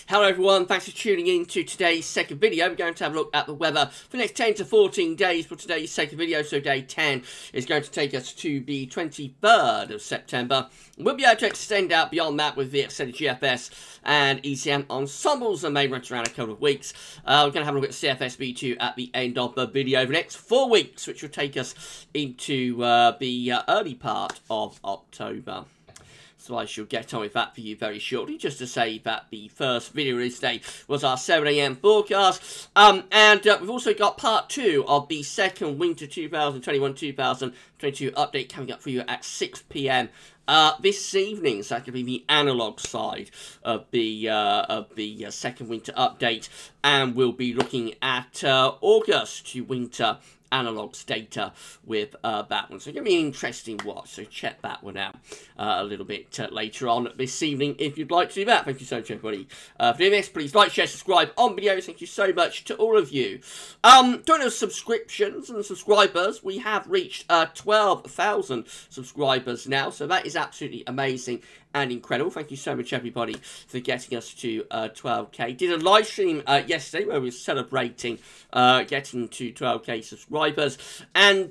Hello everyone, thanks for tuning in to today's second video. We're going to have a look at the weather for the next 10 to 14 days for today's second video. So day 10 is going to take us to the 23rd of September. We'll be able to extend out beyond that with the extended GFS and ECM ensembles and may run around a couple of weeks. We're going to have a look at CFS V2 at the end of the video over the next 4 weeks, which will take us into the early part of October. So I shall get on with that for you very shortly, just to say that the first video release day was our 7 AM forecast. And we've also got part 2 of the second winter 2021-2022 update coming up for you at 6 PM. This evening, so that could be the analog side of the second winter update, and we'll be looking at August to winter analogs data with that one. So it's going to be an interesting watch, so check that one out a little bit later on this evening if you'd like to do that. Thank you so much, everybody, for doing this. Please like, share, subscribe on videos. Thank you so much to all of you. Talking of subscriptions and subscribers, we have reached 12,000 subscribers now, so that is absolutely amazing and incredible. Thank you so much, everybody, for getting us to 12k. Did a live stream yesterday where we were celebrating getting to 12k subscribers, and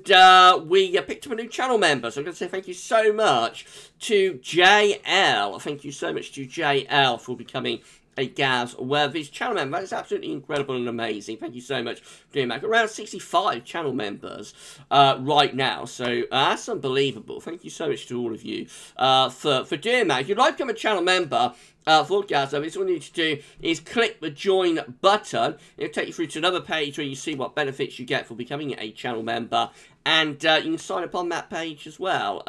we picked up a new channel member. So I'm going to say thank you so much to JL. Thank you so much to JL for becoming a GavsWeatherVids channel member. That is absolutely incredible and amazing. Thank you so much for doing that. Around 65 channel members right now, so that's unbelievable. Thank you so much to all of you for doing that. If you'd like to become a channel member for GavsWeatherVids, all you need to do is click the join button. It'll take you through to another page where you see what benefits you get for becoming a channel member, and you can sign up on that page as well.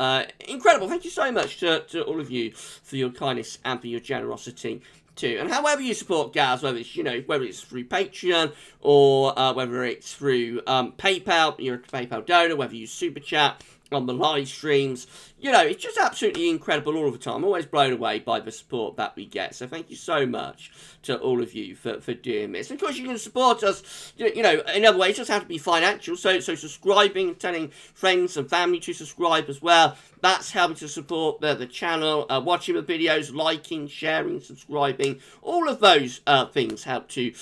Incredible. Thank you so much to all of you for your kindness and for your generosity too. And however you support Gavs, whether it's, whether it's through Patreon or whether it's through PayPal, you're a PayPal donor, whether you super chat on the live streams, it's just absolutely incredible all of the time. I'm always blown away by the support that we get. So thank you so much to all of you for doing this. And of course, you can support us, in other ways. It doesn't have to be financial. So subscribing, telling friends and family to subscribe as well. That's helping to support the channel. Watching the videos, liking, sharing, subscribing. All of those things help to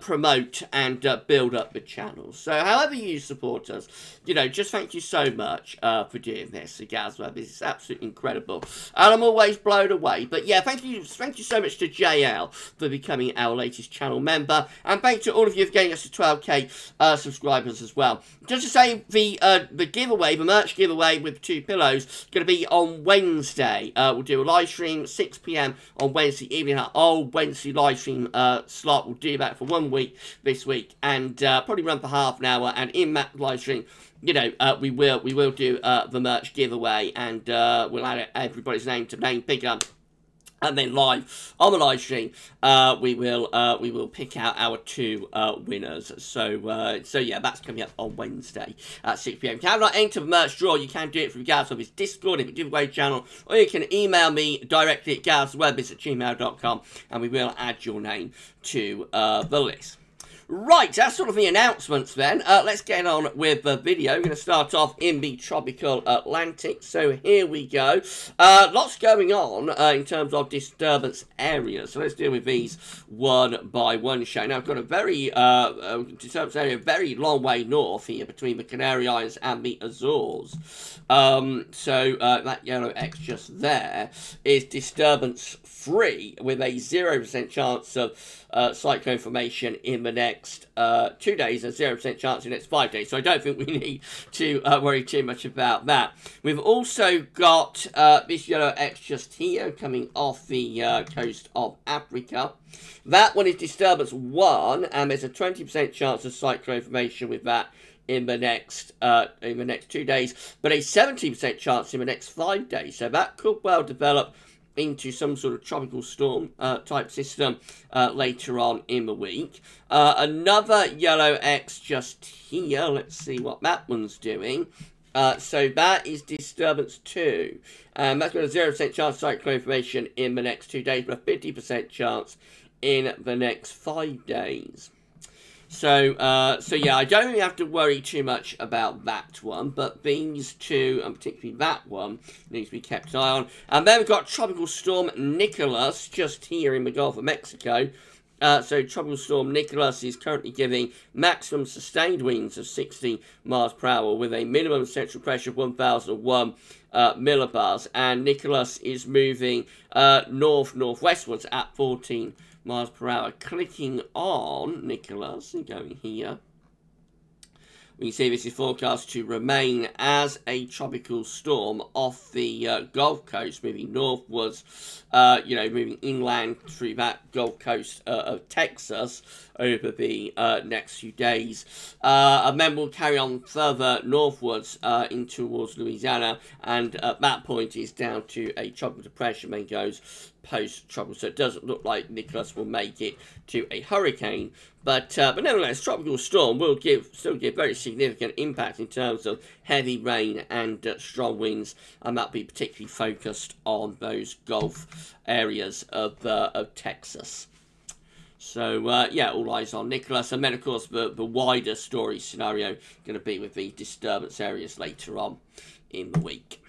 promote and build up the channel. So however you support us, just thank you so much for doing this. GavsWeatherVids is absolutely incredible, and I'm always blown away. But yeah, thank you so much to JL for becoming our latest channel member, and thank you to all of you for getting us to 12k subscribers as well. Just to say, the giveaway, the merch giveaway with 2 pillows, going to be on Wednesday. We'll do a live stream 6 PM on Wednesday evening. Our old Wednesday live stream slot. We'll do that for 1 week this week, and probably run for half an hour. And in that live stream, we will do the merch giveaway, and we'll add everybody's name to name picker. And then live on the live stream, we will pick out our 2 winners. So yeah, that's coming up on Wednesday at 6 PM. If you have not entered the merch draw, you can do it through GavsWeatherVids Discord, if you giveaway channel, or you can email me directly at GavsWeatherVids@gmail.com, and we will add your name to the list. Right, that's sort of the announcements then. Let's get on with the video. We're going to start off in the tropical Atlantic. So here we go. Lots going on in terms of disturbance areas. So let's deal with these one by one, shall we? Now, I've got a very disturbance area, a very long way north here between the Canary Islands and the Azores. So that yellow X just there is disturbance free, with a 0% chance of cyclone formation in the next 2 days, and 0% chance in the next 5 days. So I don't think we need to worry too much about that. We've also got this yellow X just here coming off the coast of Africa. That one is disturbance 1, and there's a 20% chance of cyclone formation with that in the next 2 days, but a 70% chance in the next 5 days. So that could well develop into some sort of tropical storm type system later on in the week. Another yellow X just here. Let's see what that one's doing. So that is disturbance 2. That's got a 0% chance of cyclone formation in the next 2 days, but a 50% chance in the next 5 days. So, so yeah, I don't really have to worry too much about that one, but these two, and particularly that one, needs to be kept an eye on. And then we've got Tropical Storm Nicholas, just here in the Gulf of Mexico. So Tropical Storm Nicholas is currently giving maximum sustained winds of 60 miles per hour with a minimum central pressure of 1,001 millibars. And Nicholas is moving north-northwestwards at 14 miles per hour. Clicking on Nicholas and going here, we can see this is forecast to remain as a tropical storm off the Gulf Coast, moving northwards, you know, moving inland through that Gulf Coast of Texas over the next few days. And then we'll carry on further northwards in towards Louisiana, and at that point is down to a tropical depression, then goes post-tropical. So it doesn't look like Nicholas will make it to a hurricane, but nevertheless, tropical storm will still give very significant impact in terms of heavy rain and strong winds, and that'll be particularly focused on those Gulf areas of Texas. So, yeah, all eyes on Nicholas. And then, of course, the wider story scenario going to be with the disturbance areas later on in the week.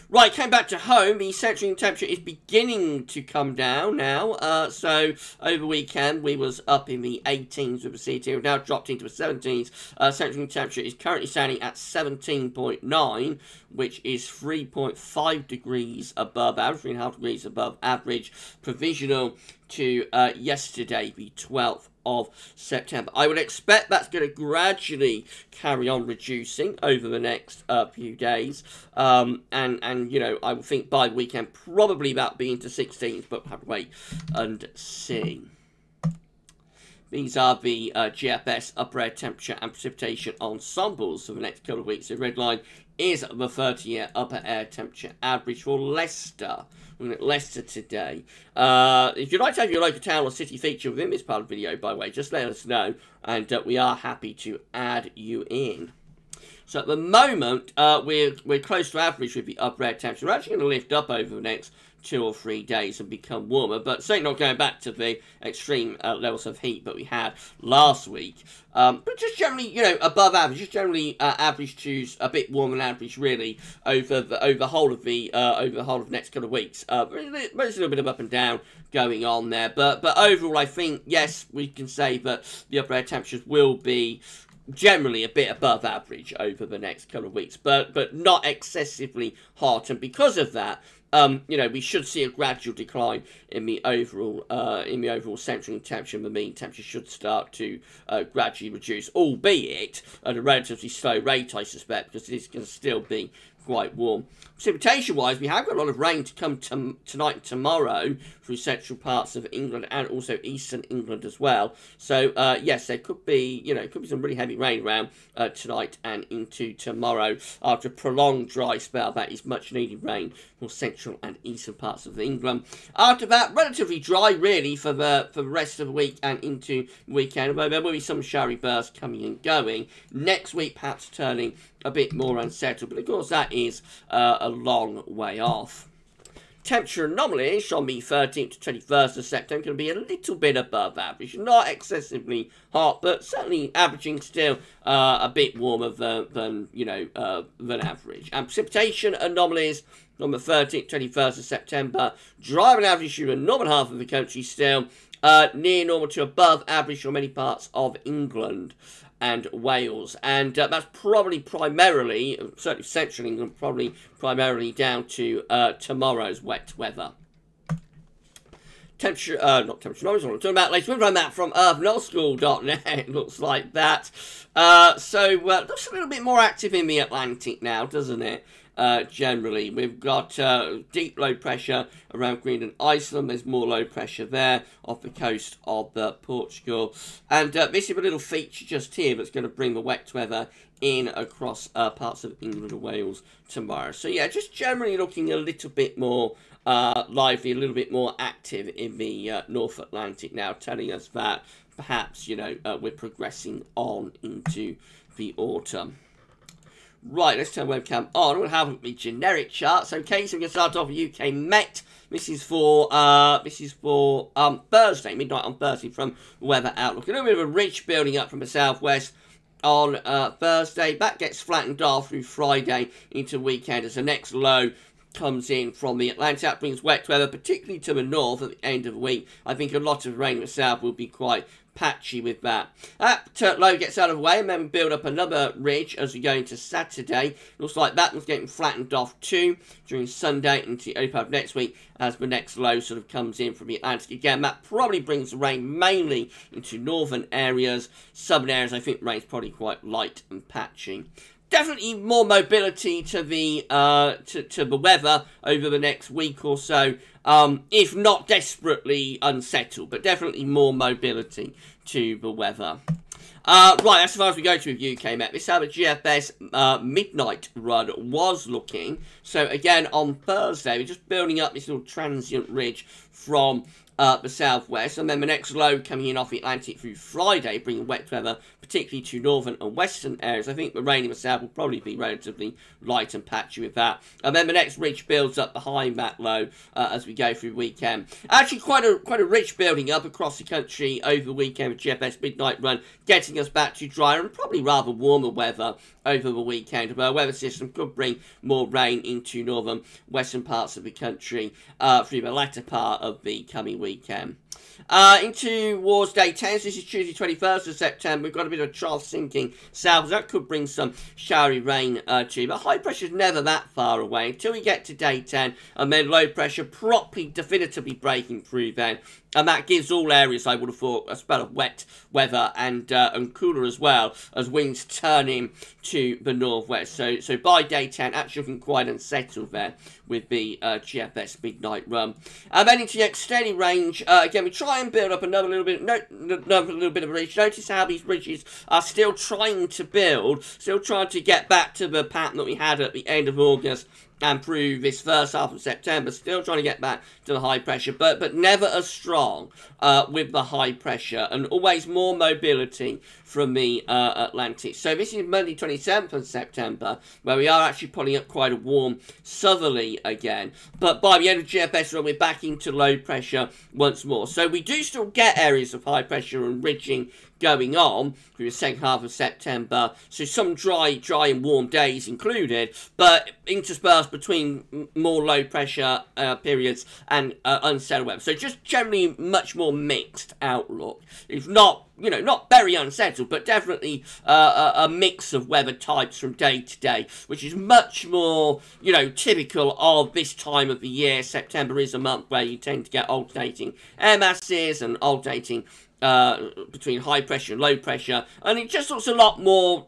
Right, came back to home. The central temperature is beginning to come down now. So, over the weekend, we was up in the 18s with the CT. We've now dropped into the 17s. Central temperature is currently standing at 17.9, which is 3.5 degrees above average, 3.5 degrees above average. Provisional to yesterday, the 12th of September. I would expect that's going to gradually carry on reducing over the next few days, and you know, I would think by the weekend probably that be into 16s, but we'll have to wait and see. These are the GFS upper air temperature and precipitation ensembles for the next couple of weeks. The red line is the 30-year upper air temperature average for Leicester. We're looking at Leicester today. If you'd like to have your local town or city feature within this part of the video, by the way, just let us know, and we are happy to add you in. So at the moment, we're close to average with the upper air temperature. We're actually going to lift up over the next 2 or 3 days and become warmer, but certainly not going back to the extreme levels of heat that we had last week. But just generally, you know, above average, just generally average to a bit warmer than average, really, over the whole of the next couple of weeks. There's a little bit of up and down going on there, but overall, I think yes, we can say that the upper air temperatures will be generally a bit above average over the next couple of weeks, but not excessively hot, and because of that, you know, we should see a gradual decline in the overall central temperature, and the mean temperature should start to gradually reduce, albeit at a relatively slow rate, I suspect, because it is going to still be quite warm. Precipitation-wise, we have got a lot of rain to come tonight and tomorrow through central parts of England and also eastern England as well. So, yes, there could be, you know, could be some really heavy rain around tonight and into tomorrow after a prolonged dry spell. That is much needed rain for central and eastern parts of England. After that, relatively dry, really, for the rest of the week and into the weekend. Although there will be some showery bursts coming and going. Next week, perhaps turning a bit more unsettled, but of course that is a long way off. Temperature anomalies on the 13th to 21st of September going to be a little bit above average. Not excessively hot, but certainly averaging still a bit warmer than you know, than average. And precipitation anomalies on the 13th to 21st of September. Driving average through the northern half of the country still. Near normal to above average for many parts of England and Wales, and that's probably primarily, certainly central England, probably primarily down to tomorrow's wet weather. Temperature, not temperature, no, what I'm talking about later. We'll run that from earthnullschool.net. It looks like that. So looks a little bit more active in the Atlantic now, doesn't it? Generally, we've got deep low pressure around Greenland, Iceland. There's more low pressure there off the coast of Portugal, and this is a little feature just here that's going to bring the wet weather in across parts of England and Wales tomorrow. So yeah, just generally looking a little bit more lively, a little bit more active in the North Atlantic now, telling us that perhaps, you know, we're progressing on into the autumn. Right, let's turn webcam on. We'll have the generic charts. Okay, so we're going to start off with UK Met. This is for Thursday, midnight on Thursday from Weather Outlook. A little bit of a ridge building up from the southwest on Thursday. That gets flattened off through Friday into weekend as the next low comes in from the Atlantic. That brings wet weather, particularly to the north at the end of the week. I think a lot of rain in the south will be quite patchy with that. That low gets out of the way, and then we build up another ridge as we go into Saturday. Looks like that one's getting flattened off too during Sunday into the early part of next week as the next low sort of comes in from the Atlantic. Again, that probably brings the rain mainly into northern areas. Southern areas, I think rain's probably quite light and patchy. Definitely more mobility to the weather over the next week or so, if not desperately unsettled, but definitely more mobility to the weather. Right, that's as far as we go to with UK Met. This is how the GFS midnight run was looking. So again, on Thursday, we're just building up this little transient ridge from the southwest, and then the next low coming in off the Atlantic through Friday, bringing wet weather, particularly to northern and western areas. I think the rain in the south will probably be relatively light and patchy with that. And then the next ridge builds up behind that low as we go through the weekend. Actually, quite a ridge building up across the country over the weekend with GFS midnight run, getting us back to drier and probably rather warmer weather over the weekend. But our weather system could bring more rain into northern western parts of the country through the latter part of the coming weekend. Into towards day 10, so this is Tuesday 21st of September, we've got a bit of trough sinking south. That could bring some showery rain too, but high pressure is never that far away until we get to day 10, and then low pressure properly, definitively breaking through then. And that gives all areas, I would have thought, a spell of wet weather and cooler as well, as winds turn in to the northwest. So by day 10, actually looking quite unsettled there with the GFS midnight run. And then into the extended range, again, we try and build up another little bit of a ridge. Notice how these ridges are still trying to build, still trying to get back to the pattern that we had at the end of August and through this first half of September, still trying to get back to the high pressure, but never as strong with the high pressure, and always more mobility from the Atlantic. So this is Monday 27th of September, where we are actually pulling up quite a warm southerly again, but by the end of GFS run, we're back into low pressure once more. So we do still get areas of high pressure and ridging going on through the second half of September, so some dry and warm days included, but interspersed between more low pressure periods and unsettled weather. So just generally much more mixed outlook. It's not, you know, not very unsettled, but definitely a mix of weather types from day to day, which is much more, you know, typical of this time of the year. September is a month where you tend to get alternating air masses and alternating between high pressure and low pressure, and it just looks a lot more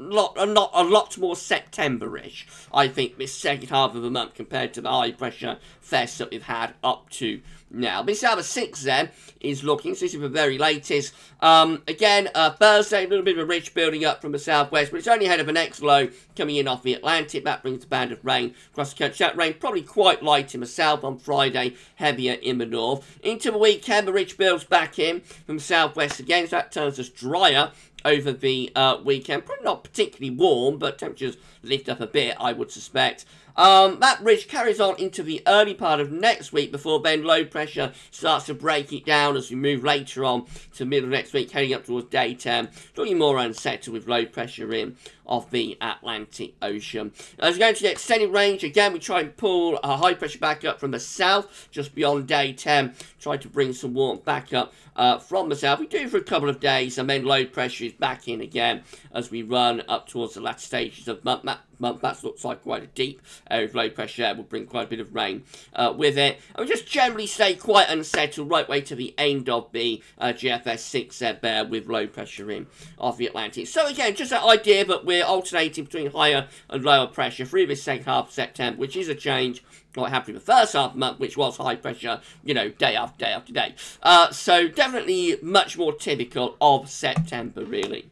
September-ish, I think, this second half of the month compared to the high pressure fest that we've had up to now. This is how the 6 then is looking. So this is the very latest. Again, Thursday, a little bit of a ridge building up from the southwest, but it's only ahead of the next low coming in off the Atlantic. That brings a band of rain across the country. That rain probably quite light in the south on Friday, heavier in the north. Into the weekend, the ridge builds back in from the southwest again, so that turns us drier over the weekend. Probably not particularly warm, but temperatures lift up a bit, I would suspect. That ridge carries on into the early part of next week before then low pressure starts to break it down as we move later on to the middle of next week, heading up towards day 10. Looking more unsettled with low pressure in of the Atlantic Ocean. As we go into the extended range, again, we try and pull a high pressure back up from the south just beyond day 10. Try to bring some warmth back up from the south. We do for a couple of days, and then low pressure is back in again as we run up towards the latter stages of month. That looks like quite a deep area of low pressure. Will bring quite a bit of rain with it. And we just generally stay quite unsettled right way to the end of the GFS 6 there with low pressure in off the Atlantic. So again, just that idea that we're alternating between higher and lower pressure through this second half of September, which is a change what happened in the first half of the month, which was high pressure, you know, day after day after day. So definitely much more typical of September, really.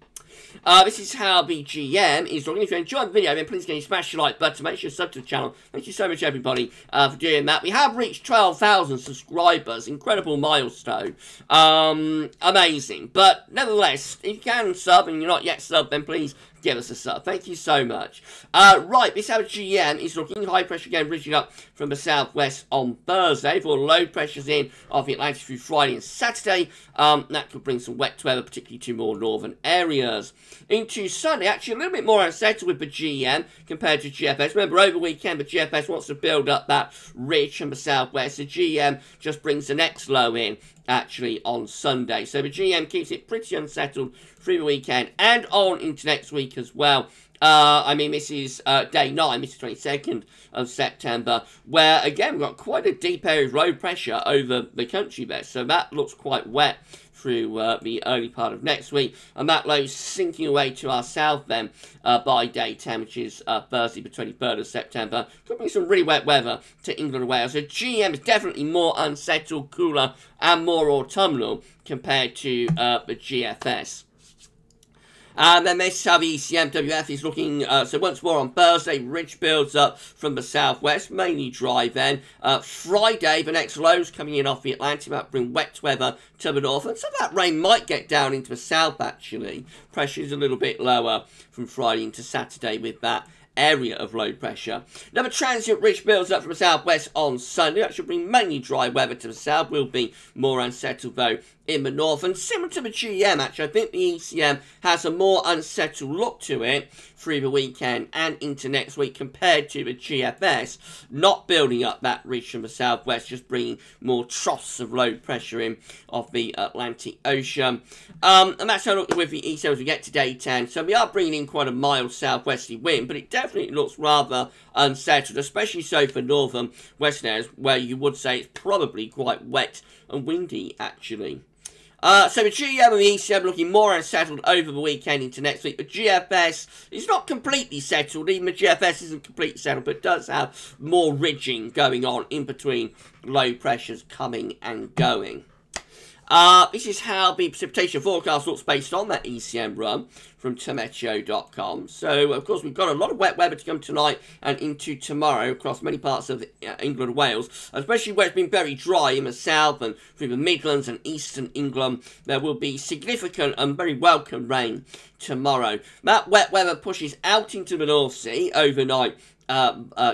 This is how the GM is looking. If you enjoyed the video, then please can you smash the like button, make sure you sub to the channel. Thank you so much, everybody, for doing that. We have reached 12,000 subscribers. Incredible milestone. Amazing. But nevertheless, if you can sub and you're not yet subbed, then please give us a sub. Thank you so much. Right, this is how GM is looking. High pressure again bridging up from the southwest on Thursday. For low pressures in off the Atlantic through Friday and Saturday. That could bring some wet weather, particularly to more northern areas. Into Sunday, actually a little bit more unsettled with the GM compared to GFS. Remember, over the weekend, the GFS wants to build up that ridge from the southwest. The GM just brings the next low in, actually, on Sunday. So the GM keeps it pretty unsettled through the weekend and on into next week as well. I mean, this is day 9, this is 22nd of September, where, again, we've got quite a deep area of low pressure over the country there. So that looks quite wet through the early part of next week. And that low sinking away to our south then by day 10, which is Thursday, the 23rd of September. Could be some really wet weather to England and Wales. So GM is definitely more unsettled, cooler, and more autumnal compared to the GFS. And then this is how the ECM WF is looking. So once more on Thursday, ridge builds up from the southwest, mainly dry then. Friday, the next lows coming in off the Atlantic, that bring wet weather to the north. And some of that rain might get down into the south, actually. Pressure is a little bit lower from Friday into Saturday with that area of low pressure. Now the transient ridge builds up from the southwest on Sunday. That should bring mainly dry weather to the south. Will be more unsettled though in the north. And similar to the GM, actually, I think the ECM has a more unsettled look to it through the weekend and into next week compared to the GFS, not building up that ridge from the southwest, just bringing more troughs of low pressure in off the Atlantic Ocean. And that's how I look with the ECM as we get to day 10. So we are bringing in quite a mild southwesterly wind, but it definitely looks rather unsettled, especially so for northern western areas, where you would say it's probably quite wet and windy, actually. So the GM and the ECM looking more unsettled over the weekend into next week. The GFS is not completely settled. Even the GFS isn't completely settled, but does have more ridging going on in between low pressures coming and going. This is how the precipitation forecast looks based on that ECM run from Meteo.com. So, of course, we've got a lot of wet weather to come tonight and into tomorrow across many parts of England and Wales, especially where it's been very dry in the south and through the Midlands and eastern England. There will be significant and very welcome rain tomorrow. That wet weather pushes out into the North Sea overnight.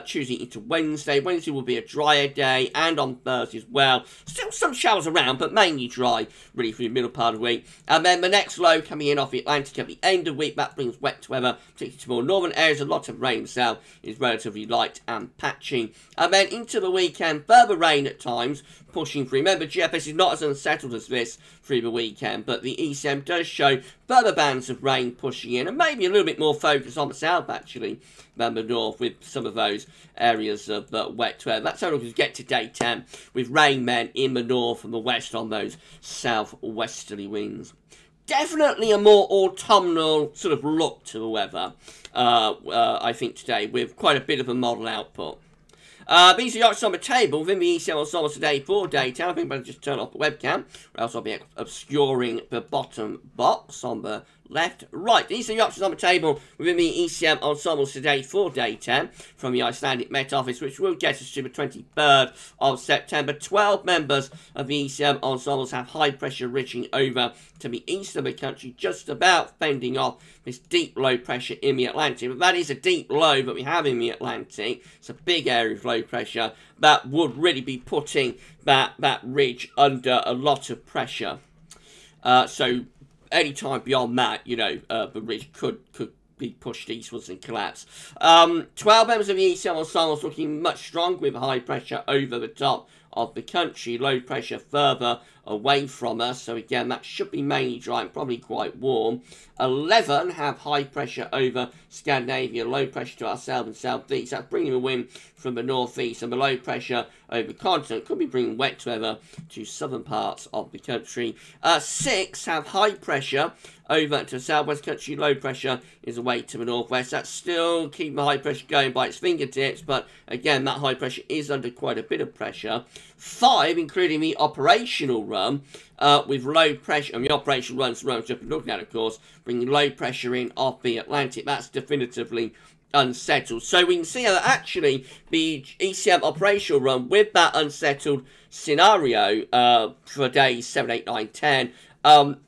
Tuesday into Wednesday. Wednesday will be a drier day, and on Thursday as well. Still some showers around, but mainly dry, really, for the middle part of the week. And then the next low coming in off the Atlantic at the end of the week, that brings wet weather, particularly to more northern areas. A lot of rain south is relatively light and patchy. And then into the weekend, further rain at times, pushing through. Remember, GFS is not as unsettled as this through the weekend, but the ECM does show further bands of rain pushing in, and maybe a little bit more focus on the south, actually, than the north, with some of those areas of wet weather. That's how we get to day 10, with rain then in the north and the west on those southwesterly winds. Definitely a more autumnal sort of look to the weather, I think, today, with quite a bit of a model output. These are the options on the table within the ECM ensembles today for day 10. I think I'll just turn off the webcam, or else I'll be obscuring the bottom box on the left. Right, these are the options on the table within the ECM ensembles today for day 10 from the Icelandic Met Office, which will get us to the 23rd of September. 12 members of the ECM ensembles have high pressure ridging over to the east of the country, just about fending off this deep low pressure in the Atlantic. But that is a deep low that we have in the Atlantic. It's a big area of low pressure that would really be putting that ridge under a lot of pressure. So any time beyond that, you know, the ridge could be pushed eastwards and collapse. 12 members of the ECM ensembles looking much stronger with high pressure over the top of the country, low pressure further away from us. So again, that should be mainly dry and probably quite warm. 11 have high pressure over Scandinavia, low pressure to our south and southeast. That's bringing the wind from the northeast, and the low pressure over the continent could be bringing wet weather to southern parts of the country. 6 have high pressure over to the southwest country. Low pressure is away to the northwest. That's still keeping the high pressure going by its fingertips, but again, that high pressure is under quite a bit of pressure. 5, including the operational run, with low pressure, and the operational runs just been looking at, of course, bringing low pressure in off the Atlantic. That's definitively unsettled. So we can see how actually the ECM operational run with that unsettled scenario for days 7, 8, 9, 10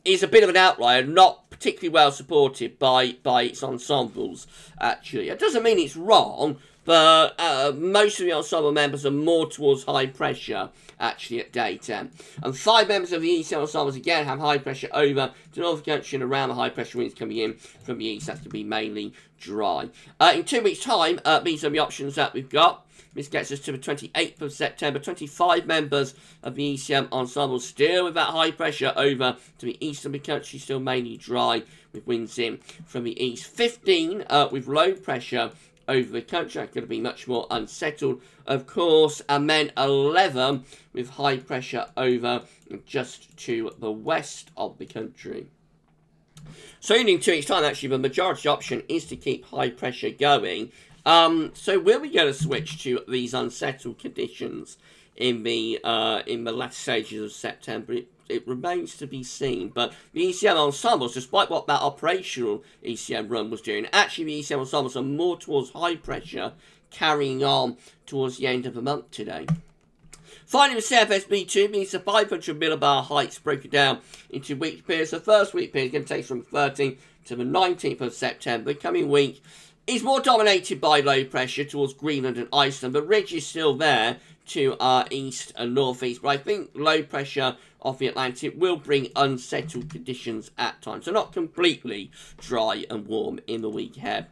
is a bit of an outlier, not particularly well supported by its ensembles, actually. It doesn't mean it's wrong, but most of the ensemble members are more towards high pressure, actually, at day 10. And 5 members of the ECM ensembles, again, have high pressure over to north of the country and around the high pressure winds coming in from the east. That's going to be mainly dry. In 2 weeks' time, these are the options that we've got. This gets us to the 28th of September. 25 members of the ECM ensemble still with that high pressure over to the east of the country, still mainly dry with winds in from the east. 15 with low pressure over the country. That's going to be much more unsettled, of course. And then 11 with high pressure over just to the west of the country. So in 2 weeks' time, actually, the majority option is to keep high pressure going. So will we going to switch to these unsettled conditions in the latter stages of September? It remains to be seen. But the ECM ensembles, despite what that operational ECM run was doing, actually the ECM ensembles are more towards high pressure, carrying on towards the end of the month today. Finally, with CFS V2 means the 500 millibar heights broken down into week periods. The first week period is going to take from 13th to the 19th of September. The coming week is more dominated by low pressure towards Greenland and Iceland. The ridge is still there to our east and northeast, but I think low pressure off the Atlantic will bring unsettled conditions at times. So not completely dry and warm in the week ahead.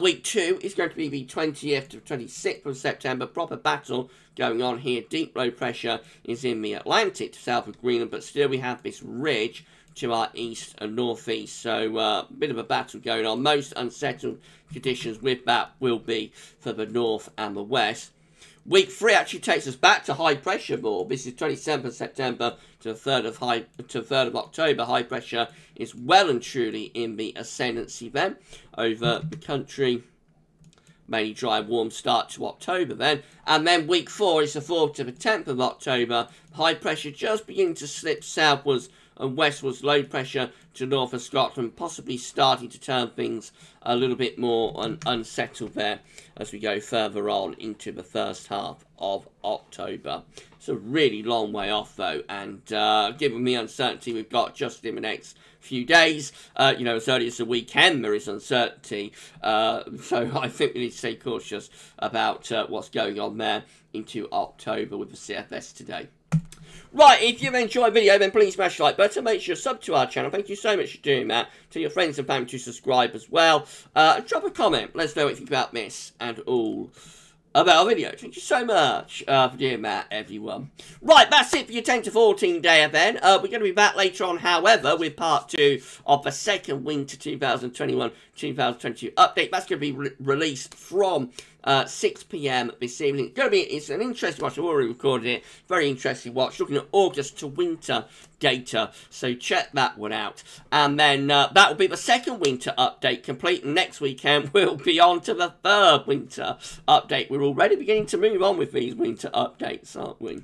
Week 2 is going to be the 20th to 26th of September. Proper battle going on here. Deep low pressure is in the Atlantic to south of Greenland, but still we have this ridge to our east and northeast. So a bit of a battle going on. Most unsettled conditions with that will be for the north and the west. Week 3 actually takes us back to high pressure more. This is 27th of September to the 3rd of October. High pressure is well and truly in the ascendancy then over the country. Mainly dry, warm start to October then. And then week 4 is the 4th to the 10th of October. High pressure just beginning to slip southwards and westwards. Low pressure to north of Scotland, possibly starting to turn things a little bit more unsettled there as we go further on into the first half of October. It's a really long way off though, and given the uncertainty we've got just in the next few days, you know, as early as the weekend there is uncertainty, so I think we need to stay cautious about what's going on there into October with the CFS today. Right, if you've enjoyed the video, then please smash the like button. Make sure you sub to our channel. Thank you so much for doing that. Tell your friends and family to subscribe as well. Drop a comment. Let us know what you think about this and all about our video. Thank you so much for doing that, everyone. Right, that's it for your 10 to 14 day event. We're going to be back later on, however, with part 2 of the second Winter 2021-2022 update. That's going to be released from 6 PM this evening. It's an interesting watch. I've already recorded it. Very interesting watch. Looking at August to winter data. So check that one out. And then that will be the second winter update complete. And next weekend we'll be on to the third winter update. We're already beginning to move on with these winter updates, aren't we?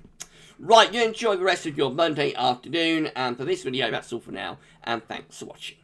Right, you enjoy the rest of your Monday afternoon. And for this video, that's all for now. And thanks for watching.